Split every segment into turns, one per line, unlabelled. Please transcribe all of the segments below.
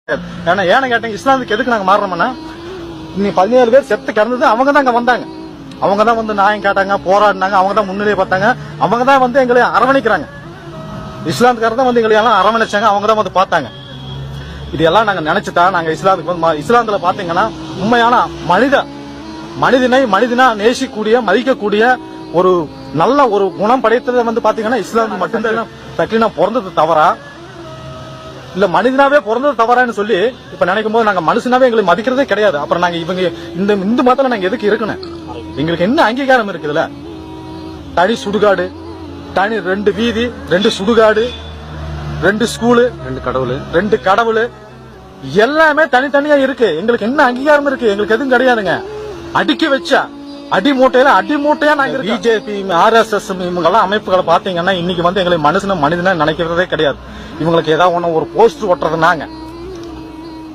ஏன்னா ஏன்னு கேட்டீங்க, இஸ்லாமுக்கு எதுக்கு நாங்க மாறுறோம்னா, இன்னைக்கு 17 பேர் செத்து கிடந்தது அவங்க தான் அங்க வந்தாங்க. அவங்க தான் வந்து நியாயம் கேட்டாங்க, போராடினாங்க, அவங்க தான் முன்னிலையை பார்த்தாங்க, அவங்க தான் வந்து எங்களை அரவணைக்கிறாங்க. இஸ்லாமுக்காரர் தான் வந்து எங்களை எல்லாம் அரவணைச்சாங்க, அவங்க தான் வந்து பார்த்தாங்க. இது எல்லாம் நாங்க நினைச்சுதான் நாங்க இஸ்லாமுக்கு வந்து இஸ்லாத்துல பாத்தீங்கன்னா உண்மையான மனிதனா நேசிக்கூடிய மதிக்கக்கூடிய ஒரு நல்ல ஒரு குணம் படைத்ததை வந்து பாத்தீங்கன்னா இஸ்லாமுக்கு மட்டும்தான். தக்லீனா பிறந்தது தவறா இல்ல மனிதனாவே பிறந்தது தவறான்னு சொல்லி இப்ப நினைக்கும் போது நாங்க மனுஷனாவே எங்களை மதிக்கிறதே கிடையாது. அப்புறம் நாங்க இவங்க இந்த இந்து மதத்துல நாங்க எதுக்கு இருக்கணும்? எங்களுக்கு என்ன அங்கீகாரம் இருக்குதுல? தனி சுடுகாடு, தனி 2 வீதி, 2 சுடுகாடு, 2 ஸ்கூலு, 2 கடவுள் எல்லாமே தனித்தனியா இருக்கு. எங்களுக்கு என்ன அங்கீகாரம் இருக்கு? எங்களுக்கு எதுவும் கிடையாதுங்க. அடிக்க வச்சா அடி மூட்டையா நாங்க பிஜேபி RSS இவங்க எல்லாம் அமைப்புகளை பாத்தீங்கன்னா இன்னைக்கு வந்து எங்களை மனிதனா நினைக்கிறதே கிடையாது. இவங்களுக்கு ஏதாவது ஒண்ணு ஒரு போஸ்டர் ஒட்டுறது நாங்க,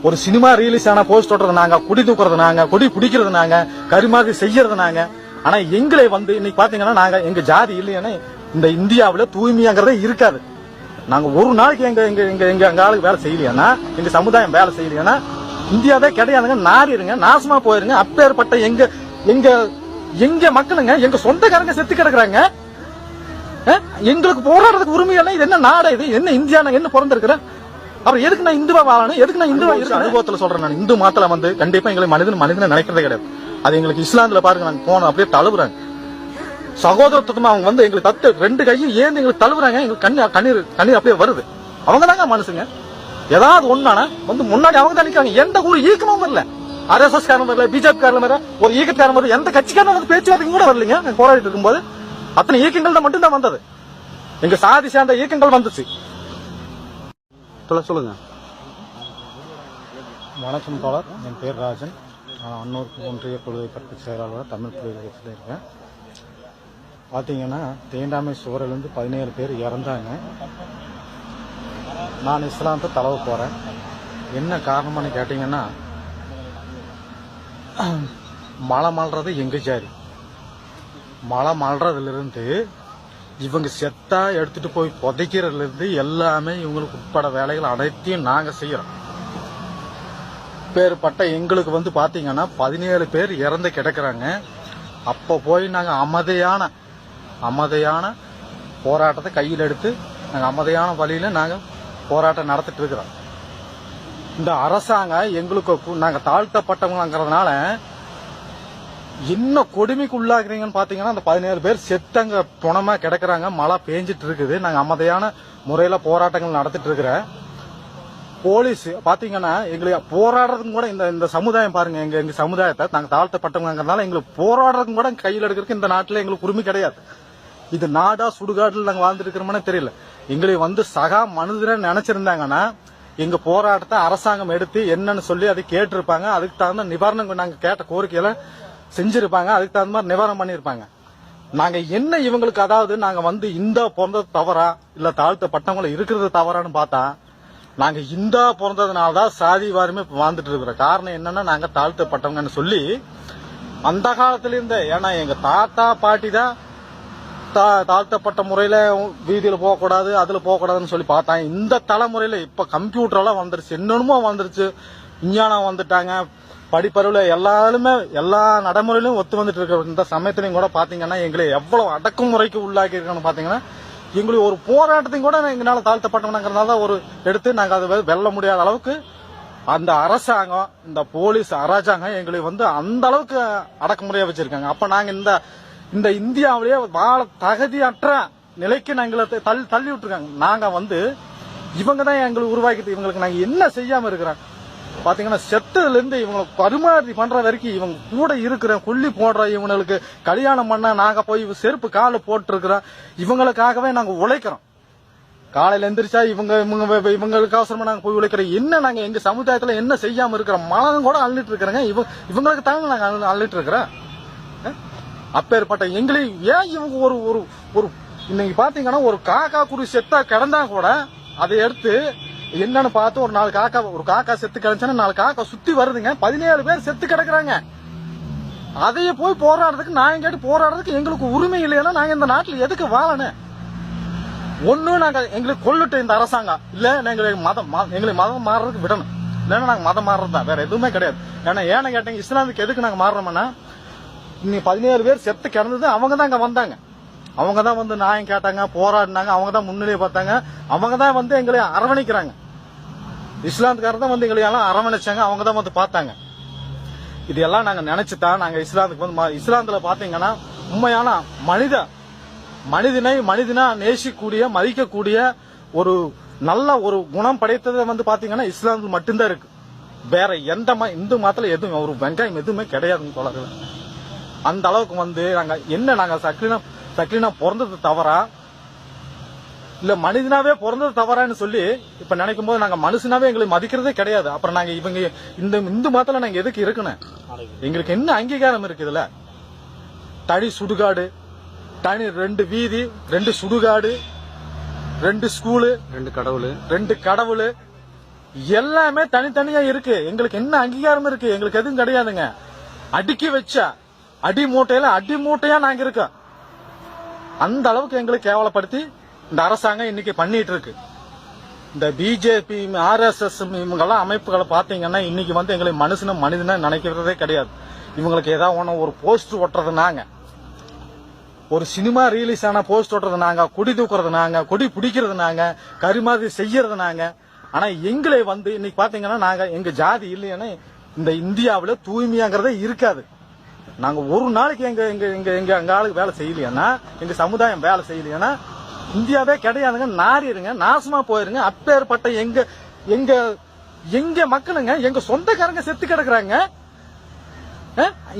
ஒரு சினிமா ரிலீஸ் ஆன போஸ்ட் ஒட்டுறது நாங்க, குடி தூக்குறது நாங்க, கொடி பிடிக்கிறது நாங்க, கரிமாதி செய்யறது நாங்க. ஆனா எங்களை வந்து இன்னைக்கு பாத்தீங்கன்னா நாங்க எங்க ஜாதி இல்லைன்னா இந்த இந்தியாவில தூய்மையாங்கிறதே இருக்காது. நாங்க ஒரு நாளைக்கு எங்க ஆளுக்கு வேலை செய்யலையானா, எங்க சமுதாயம் வேலை செய்யலையானா இந்தியாவே கிடையாதுங்க. நாரிருங்க, நாசமா போயிருங்க. அப்பேற்பட்ட எங்க மக்களுங்க, எங்க சொந்தக்காரங்க செத்து கிடக்குறாங்க. எங்களுக்கு போராடுறதுக்கு உரிமை இல்லை. இது என்ன நாடு? இது என்ன இந்தியா? நான் என்ன பிறந்திருக்கிறேன்? அப்புறம் எதுக்கு நான் இந்துவா வாழணும்? எதுக்கு நான் இந்துவா இருக்க அனுபவத்துல சொல்றேன். நான் இந்து மதத்துல வந்து கண்டிப்பா எங்களை மனிதனை நினைக்கிறதே கிடையாது. அது எங்களுக்கு இஸ்லாத்துல பாருங்க, நாங்க போனோம் அப்படியே தழுவுறாங்க. சகோதரத்துவமா அவங்க வந்து எங்களுக்கு 2 கையும் ஏந்து எங்களுக்கு தழுவுறாங்க. எங்களுக்கு கண்ணீர் அப்படியே வருது. அவங்க தாங்க மனுஷங்க. ஏதாவது ஒண்ணானா வந்து முன்னாடி அவங்க தான் நிக்கிறாங்க. எந்த ஒரு ஈக்கமும் வரல. RSS காரணம் வரல, பிஜேபி காரணம் வரல, ஒரு ஈக்கக்காரன் வரல, எந்த கட்சிக்காரன் வந்து பேச்சுவார்த்தைக்கு கூட வரலீங்க. போராடிட்டு இருக்கும்போது அத்தனை இயக்கங்கள் தான் மட்டும் தான் வந்தது. எங்க சாதி சேர்ந்த இயக்கங்கள் வந்துச்சு. சொல்லுங்க. வணக்கம் தோழர், என் பேர் ராஜன். நான் அன்னூர் ஒன்றிய கொள்கை பற்று செயலாளர் தமிழ் புலிகள் இருக்கேன். பாத்தீங்கன்னா தீண்டாமை சுவரிலிருந்து 17 பேர் இறந்தாங்க. நான் இஸ்லாமத்தை தலவ போறேன். என்ன காரணம்னு கேட்டீங்கன்னா, மழை மாள்றது எங்க ஜாதி. மழை மாள்றதுல இருந்து இவங்க செத்தா எடுத்துட்டு போய் புதைக்கிறதுல இருந்து எல்லாமே இவங்களுக்கு உட்பட வேலைகள் அனைத்தையும் நாங்க செய்யறோம். பேர்பட்ட எங்களுக்கு வந்து பாத்தீங்கன்னா 17 பேர் இறந்து கிடக்குறாங்க. அப்ப போய் நாங்க அமைதியான போராட்டத்தை கையில் எடுத்து நாங்க அமைதியான வழியில நாங்க போராட்டம் நடத்திட்டு இருக்கிறோம். இந்த அரசாங்கம் எங்களுக்கு நாங்க தாழ்த்தப்பட்டவங்கிறதுனால என்ன கொடுமைக்கு உள்ளாக்குறீங்கன்னு பாத்தீங்கன்னா, அந்த 17 பேர் செத்தங்க புணமா கிடக்குறாங்க. மழை பெஞ்சிட்டு இருக்குது. நாங்க அமைதியான முறையில போராட்டங்கள் நடத்திட்டு இருக்கிற போலீஸ் பாத்தீங்கன்னா எங்களுக்கு போராடுறதுக்கும் கூட இந்த சமுதாயம் பாருங்க, எங்க சமுதாயத்தை நாங்க தாழ்த்தப்பட்டவங்கிறதுனால எங்களுக்கு போராடுறதுக்கும் கூட கையில் எடுக்கிறதுக்கு இந்த நாட்டுல எங்களுக்கு உரிமை கிடையாது. இது நாடா சுடுகாடுல நாங்க வாழ்ந்துட்டு இருக்கிறோம்னு தெரியல. எங்களை வந்து சகா மனிதனை நினைச்சிருந்தாங்கன்னா எங்க போராட்டத்தை அரசாங்கம் எடுத்து என்னன்னு சொல்லி அதை கேட்டிருப்பாங்க. அதுக்கு தகுந்த நிவாரணம் நாங்க கேட்ட கோரிக்கையில செஞ்சிருப்பாங்க. அதுக்கு தகுந்த மாதிரி நிவாரணம் பண்ணிருப்பாங்க. நாங்க என்ன இவங்களுக்கு, அதாவது நாங்க வந்து இந்தா பிறந்தது தவறா இல்ல தாழ்த்தப்பட்டவங்களை இருக்கிறது தவறான்னு பார்த்தா, நாங்க இந்தா பிறந்ததுனாலதான் சாதி வாரமே வாழ்ந்துட்டு இருக்கிறோம். காரணம் என்னன்னா, நாங்க தாழ்த்தப்பட்டவங்கன்னு சொல்லி அந்த காலத்துல இருந்த, ஏன்னா எங்க தாத்தா பாட்டி தான் தாழ்த்தப்பட்ட முறையில வீதியில போகக்கூடாது, அதுல போகக்கூடாதுன்னு சொல்லி பார்த்தாங்க. இந்த தலைமுறையில இப்ப கம்ப்யூட்டர் எல்லாம் வந்துருச்சு, என்னென்னமோ வந்துருச்சு, விஞ்ஞானம் வந்துட்டாங்க, படிப்பறிவுல எல்லா நடைமுறையிலும் ஒத்து வந்துட்டு இருக்க இந்த சமயத்திலையும் கூட பாத்தீங்கன்னா எங்களை எவ்வளவு அடக்குமுறைக்கு உள்ளாக்கி இருக்கணும் பாத்தீங்கன்னா, எங்களுக்கு ஒரு போராட்டத்தையும் கூட எங்களால தாழ்த்தப்பட்டவங்கிறதுனால ஒரு எடுத்து நாங்க அதை வெல்ல முடியாத அளவுக்கு அந்த அரசாங்கம், இந்த போலீஸ் அரசாங்கம் எங்களை வந்து அந்த அளவுக்கு அடக்குமுறையா வச்சிருக்காங்க. அப்ப நாங்க இந்த இந்தியாவிலேயே வாழ தகுதியற்ற நிலைக்கு எங்களை தள்ளி விட்டுருக்காங்க. நாங்க வந்து இவங்க தான் எங்களுக்கு உருவாக்கிட்டு, இவங்களுக்கு நாங்க என்ன செய்யாம இருக்கிறோம் பாத்தீங்கன்னா, செத்ததுல இருந்து இவங்களுக்கு பரிமாறி பண்ற வரைக்கும் இவங்க கூட இருக்கிற கொல்லி போடுற இவங்களுக்கு கல்யாணம் பண்ண நாங்க போய் செருப்பு கால போட்டு இருக்கிறோம். இவங்களுக்காகவே நாங்க உழைக்கிறோம். காலையில எந்திரிச்சா இவங்களுக்கு அவசரமா நாங்க போய் உழைக்கிறோம். என்ன நாங்க எங்க சமுதாயத்துல என்ன செய்யாம இருக்கிறோம்? மழகம் கூட அள்ளிட்டு இருக்கிறோங்க. இவங்களுக்கு தாங்க நாங்க அள்ளிட்டு இருக்கிறோம். அப்பேற்பட்ட எங்களை ஏன் இவங்க ஒரு இன்னைக்கு பாத்தீங்கன்னா ஒரு காக்கா குரு செத்தா கிடந்தா கூட அதை எடுத்து என்னன்னு பார்த்து ஒரு காக்கா செத்து கிடந்துச்சுன்னா 4 காக்கா சுத்தி வருதுங்க. 17 பேர் செத்து கிடக்குறாங்க. அதையே போய் போராடுறதுக்கு நான் கேட்டு போராடுறதுக்கு எங்களுக்கு உரிமை இல்லைன்னா நாங்க இந்த நாட்டுல எதுக்கு வாழணும்? ஒண்ணு நாங்க எங்களுக்கு கொல்லுட்டு இந்த அரசாங்கம் இல்ல, எங்களுக்கு மதம் மாறுறதுக்கு விடணும். இல்லைன்னா நாங்க மதம் மாறுறது தான், வேற எதுவுமே கிடையாது. ஏன்னா கேட்டீங்க இஸ்லாமுக்கு எதுக்கு நாங்க மாறுறோம்னா, இன்னைக்கு 17 பேர் செத்து கிடந்தது அவங்க தான் அங்க வந்தாங்க. அவங்க தான் வந்து நியாயம் கேட்டாங்க, போராடினாங்க, அவங்க தான் முன்னிலையை பார்த்தாங்க, அவங்க தான் வந்து எங்களை அரவணைக்கிறாங்க. இஸ்லாத்துக்காரர் தான் வந்து எங்களை எல்லாம் அரவணைச்சாங்க, அவங்க தான் வந்து பார்த்தாங்க. இதெல்லாம் நாங்க நினைச்சுதான் நாங்க இஸ்லாத்துக்கு வந்து இஸ்லாத்துல பாத்தீங்கன்னா உண்மையான மனிதனா நேசிக்கூடிய மதிக்கக்கூடிய ஒரு நல்ல ஒரு குணம் படைத்ததை வந்து பாத்தீங்கன்னா இஸ்லாத்துல மட்டும்தான் இருக்கு. வேற எந்த இந்து மதத்துல எதுவும் ஒரு வெங்காயம் எதுவுமே கிடையாதுன்னு சொல்றாங்க. அந்த அளவுக்கு வந்து நாங்க சக்லினா பிறந்தது தவறா இல்ல மனிதனாவே பிறந்தது தவறான்னு சொல்லி இப்ப நினைக்கும் போது நாங்க மனுஷனாவே எங்களை மதிக்கிறதே கிடையாது. அப்புறம் நாங்க இவங்க இந்த இந்து மதத்துல நாங்க எதுக்கு இருக்கணும்? எங்களுக்கு என்ன அங்கீகாரம் இருக்கு இதுல? தனி சுடுகாடு, தனி 2 வீதி, 2 சுடுகாடு, 2 ஸ்கூலு, 2 கடவுள் எல்லாமே தனித்தனியா இருக்கு. எங்களுக்கு என்ன அங்கீகாரம் இருக்கு? எங்களுக்கு எதுவும் கிடையாதுங்க. அடுக்கி வச்ச அடி மூட்டையா நாங்க இருக்கோம். அந்த அளவுக்கு எங்களை கேவலப்படுத்தி இந்த அரசாங்கம் இன்னைக்கு பண்ணிட்டு இருக்கு. இந்த பிஜேபி, RSS இவங்கெல்லாம் அமைப்புகளை பாத்தீங்கன்னா இன்னைக்கு வந்து எங்களை மனிதனா நினைக்கிறதே கிடையாது. இவங்களுக்கு ஏதாவது ஒரு போஸ்டர் ஒட்டுறது நாங்க, ஒரு சினிமா ரிலீஸ் ஆன போஸ்ட் ஒட்டுறது நாங்க, கொடி தூக்குறது நாங்க, கொடி பிடிக்கிறது நாங்க, கரிமாதி செய்யறது நாங்க. ஆனா எங்களை வந்து இன்னைக்கு பாத்தீங்கன்னா நாங்க எங்க ஜாதி இல்லைன்னா இந்த இந்தியாவில தூய்மையாங்கிறதே இருக்காது. நாங்க ஒரு நாளைக்கு எங்க ஆளுக்கு வேலை செய்யலையா, எங்க சமுதாயம் வேலை செய்யலையா இந்தியாவே கிடையாதுங்க. நாரிடுங்க, நாசமா போயிருங்க. அப்பேற்பட்ட எங்க மக்களுங்க, எங்க சொந்தக்காரங்க செத்து கிடக்குறாங்க.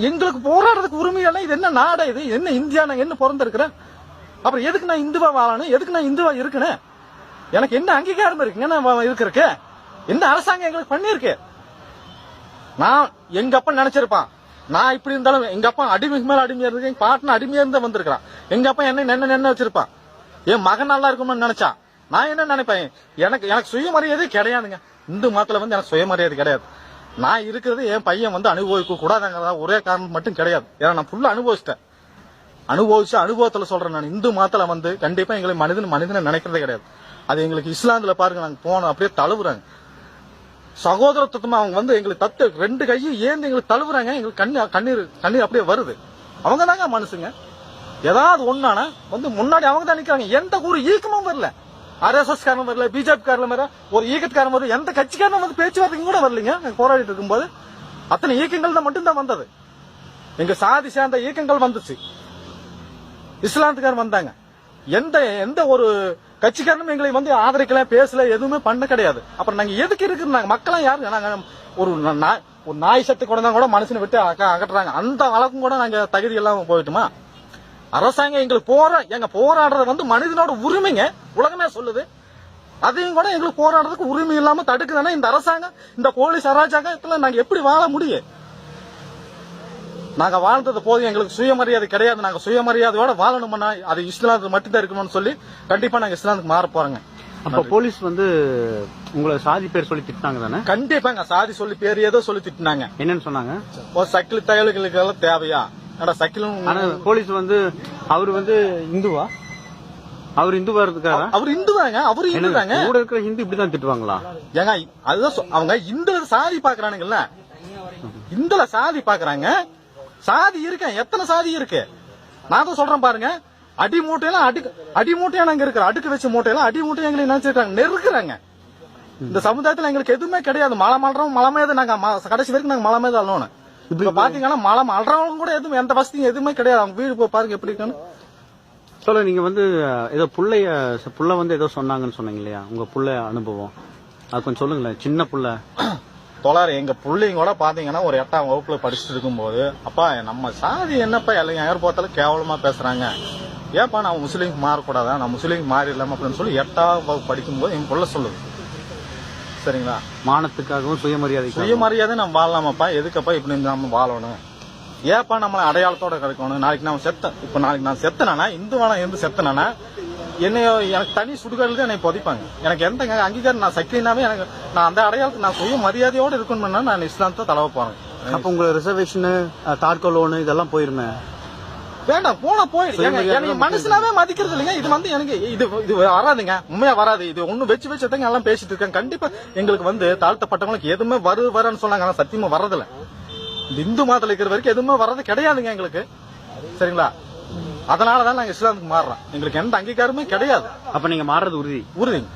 எங்களுக்கு போராடுறதுக்கு உரிமை எல்லாம் இது என்ன நாடா? இது என்ன இந்தியா? நாங்க என்ன பிறந்திருக்கிறேன்? அப்புறம் எதுக்கு நான் இந்துவா வாழணும்? எதுக்கு நான் இந்துவா இருக்கணும்? எனக்கு என்ன அங்கீகாரம் இருக்குங்க நான் இருக்கிறதுக்கு? என்ன அரசாங்கம் எங்களுக்கு பண்ணிருக்கு? நான் எங்க அப்பா நினைச்சிருப்பான், நான் இப்படி இருந்தாலும் எங்க அப்பா அடிமைக்கு மேல அடிமையா இருக்கு, எங்க பாட்டன அடிமையா இருந்தா வந்திருக்கான். எங்க அப்பா என்ன வச்சிருப்பான், என் மகன் நல்லா இருக்கும்னு நினைச்சா நான் என்ன நினைப்பேன்? எனக்கு சுயமரியாதை கிடையாதுங்க. இந்து மதத்துல வந்து எனக்கு சுயமரியாதை கிடையாது. நான் இருக்கிறது என் பையன் வந்து அனுபவிக்க கூடாதுங்கிறதா ஒரே காரணம் மட்டும் கிடையாது. ஏன்னா நான் ஃபுல்லா அனுபவிச்ச அனுபவத்துல சொல்றேன். நான் இந்து மதத்துல வந்து கண்டிப்பா எங்களை மனிதனை நினைக்கிறதே கிடையாது. அது எங்களுக்கு இஸ்லாத்துல பாருங்க, நாங்க போனோம் அப்படியே தழுவுறாங்க. சகோதரத்துவமா அவங்க வந்து எங்களுக்கு 2 கையும் ஏந்து எங்களுக்கு தழுவுறாங்க. எங்களுக்கு கண்ணீர் அப்படியே வருது. அவங்க தாங்க மனுஷங்க. ஏதாவது ஒண்ணானா வந்து முன்னாடி அவங்க தான் நிக்கிறாங்க. எந்த ஒரு ஈக்கமும் வரல, RSS காரணம் வரல, பிஜேபி காரணம் வரல, ஒரு ஈக்கத்துக்காரன் வரல, எந்த கட்சிக்காரனும் வந்து பேச்சுவார்த்தைக்கு கூட வரலீங்க. போராடிட்டு இருக்கும்போது அத்தனை இயக்கங்கள் தான் மட்டும்தான் வந்தது. எங்க சாதி சேர்ந்த இயக்கங்கள் வந்துச்சு, இஸ்லாத்துக்காரன் வந்தாங்க. எந்த ஒரு கட்சிக்காரனும் எங்களை வந்து ஆதரிக்கல, பேசல, எதுவுமே பண்ண கிடையாது. அப்புறம் நாங்க எதுக்கு இருக்கிறாங்க? மக்களும் யாரு? நாங்க ஒரு நாய் சத்து கூட மனுஷனை விட்டு அகற்றுறாங்க. அந்த அளவுக்கும் கூட நாங்க தகுதி எல்லாம் போயிட்டுமா? அரசாங்கம் எங்களுக்கு போராடுறது வந்து மனிதனோட உரிமைங்க, உலகமே சொல்லுது. அதையும் கூட எங்களுக்கு போராடுறதுக்கு உரிமை இல்லாம தடுக்குதுன்னா இந்த அரசாங்கம், இந்த போலீஸ் அராஜகத்துல நாங்க எப்படி வாழ முடியும்? நாங்க வாழ்ந்தது போதும், எங்களுக்கு சுயமரியாதை கிடையாது. நாங்க சுயமரியாதையோட வாழணும்னா அது இஸ்லாத்துக்கு மட்டும்தான் இருக்கணும்னு சொல்லி கண்டிப்பா நாங்க இஸ்லாத்துக்கு மாற போறோங்க.
அப்ப போலீஸ் வந்து உங்களை சாதி பேர் சொல்லி திட்டினாங்க தானே?
கண்டிப்பாங்க, சாதி சொல்லி பேர் ஏதோ சொல்லி திட்டினாங்க.
என்னன்னு சொன்னாங்க?
சக்கிலி தயலுகளுக்கு எல்லாம் தேவையா?
போலீஸ் வந்து அவரு வந்து இந்துவா? அவர் இந்துவா இருக்காரா?
அவர் இந்துவாங்க. அவரு இந்துதாங்க.
கூட இருக்கிற ஹிந்து இப்படிதான் திட்டுவாங்களா?
ஏங்க அதுதான் அவங்க இந்துல சாதி பாக்குறானுங்கல்ல, இந்துல சாதி பாக்குறாங்க. சாதி இருக்கேன், எத்தனை சாதி இருக்கு? நான் தான் சொல்றேன் பாருங்க. அடி மூட்டையா நாங்க இருக்கிற அடுக்கு வச்ச மூட்டையெல்லாம் அடி மூட்டையா எங்களை நினைச்சிருக்காங்க, நெருக்குறாங்க. இந்த சமுதாயத்துல எங்களுக்கு எதுவுமே கிடையாது. மலை மல்றோம், மலை மேது நாங்க கடைசி வரைக்கும் நாங்க மலை மேது அள்ளணும். இப்ப பாத்தீங்கன்னா மலை மல்றவங்க கூட எதுவும் எந்த வசதியும் எதுவுமே கிடையாது. அவங்க வீடு போய் பாருங்க எப்படி இருக்குன்னு.
சொல்ல நீங்க வந்து ஏதோ புள்ள வந்து ஏதோ சொன்னாங்கன்னு சொன்னீங்க இல்லையா, உங்க புள்ள அனுபவம் அது கொஞ்சம் சொல்லுங்களேன். சின்ன புள்ள
தொழாரு எங்க பிள்ளைங்க கூட பாத்தீங்கன்னா ஒரு 8ஆம் வகுப்புல படிச்சுட்டு இருக்கும்போது, அப்பா நம்ம சாதி என்னப்பா எல்லாம் யார் பார்த்தாலும் கேவலமா பேசுறாங்க, ஏப்பா நான் முஸ்லீம் மாறக்கூடாதா, நான் முஸ்லீம் மாறிடலாமா அப்படின்னு சொல்லி 8ஆம் வகுப்பு படிக்கும்போது எங்க புள்ள சொல்லுது. சரிங்களா?
மானத்துக்காகவும்
சுயமரியாதை நம்ம வாழலாமாப்பா, எதுக்கப்பா இப்படி நம்ம வாழணும், ஏப்பா நம்மள அடையாளத்தோட கிடைக்கணும். நாளைக்கு நான் செத்தனா இந்துவானா இருந்து செத்தனா எனக்கு தனி சுடுகாடுல என்னை புதைப்பாங்க. எனக்கு எந்த அங்கீகாரம் நான் சக்தினாவே எனக்கு நான் அந்த அடையாளத்துக்கு நான் சுயமரியாதையோட இருக்கணும்னா நான் இஸ்லாமத்தை தலவ போறேன்.
அப்ப உங்களை ரிசர்வேஷன் தாட்கோ லோனு இதெல்லாம் போயிருமே?
வேண்டாம் போனா போயிடு. மனுஷனாவே மதிக்கிறது இல்லைங்க. இது வந்து எனக்கு இது வராதுங்க, உண்மையா வராது. இது ஒண்ணு வச்சு வச்சுதான் எல்லாம் பேசிட்டு இருக்காங்க. கண்டிப்பா எங்களுக்கு வந்து தாழ்த்தப்பட்டவங்களுக்கு எதுவுமே வரன்னு சொன்னாங்க, ஆனா சத்தியமா வர்றதில்ல. இந்த இந்து மதத்துல இருக்கிற வரைக்கும் எதுவுமே வர்றது கிடையாதுங்க எங்களுக்கு. சரிங்களா? அதனாலதான் நாங்க இஸ்லாமுக்கு மாறுறோம். எங்களுக்கு எந்த அங்கீகாரமே கிடையாது.
அப்ப நீங்க மாறுறது உறுதி?
உறுதிங்க.